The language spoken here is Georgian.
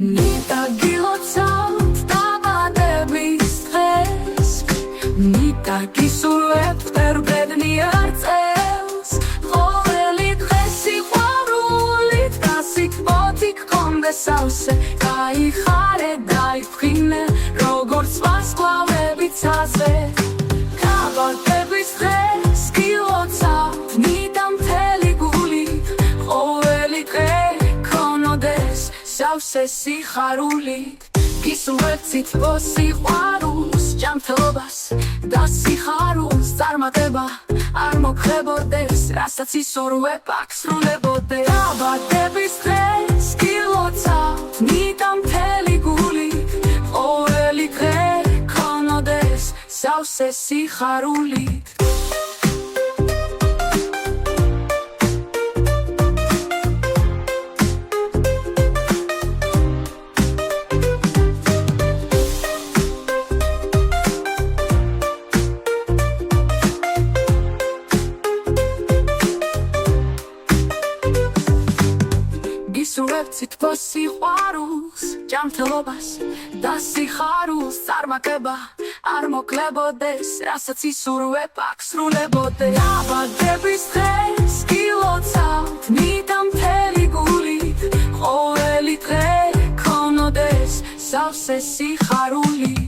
ნიტა გილოცავთ დაბადების დღეს ნიტა გისურვებთ ბედნიერ წელს ყოველი დღე სიყვარულით გასიქმოთ იქ გქონდეს სავსე გაიხარე დაიფრინე როგორც ვარსკვლავები ცაზე დაბადების დღეს გილოცავთ ნიტა მთელი გულით ყოველი დღე გქონდეს სავსე სიხარულით გისურვებთ სითბო სიყვარულს ჯანმრთელობას და სიხარულს წარმატება არ მოგხებოდეს რასაც ისურვებ აქ სრულებოდე დაბადების დღეს გილოცავთ ნიტა მთელი გულით ყოველი დღე გქონდეს სავსე სიხარულით გისურვებთ სითბო სიყვარულს ჯანმრთელობას და სიხარულს წარმატება არ მოგხებოდეს რასაც ისურვებ აქ სრულებოდე დაბადების დღეს გილოცავთ ნიტა მთელი გულით ყოველი დღე გქონდეს სავსე სიხარულით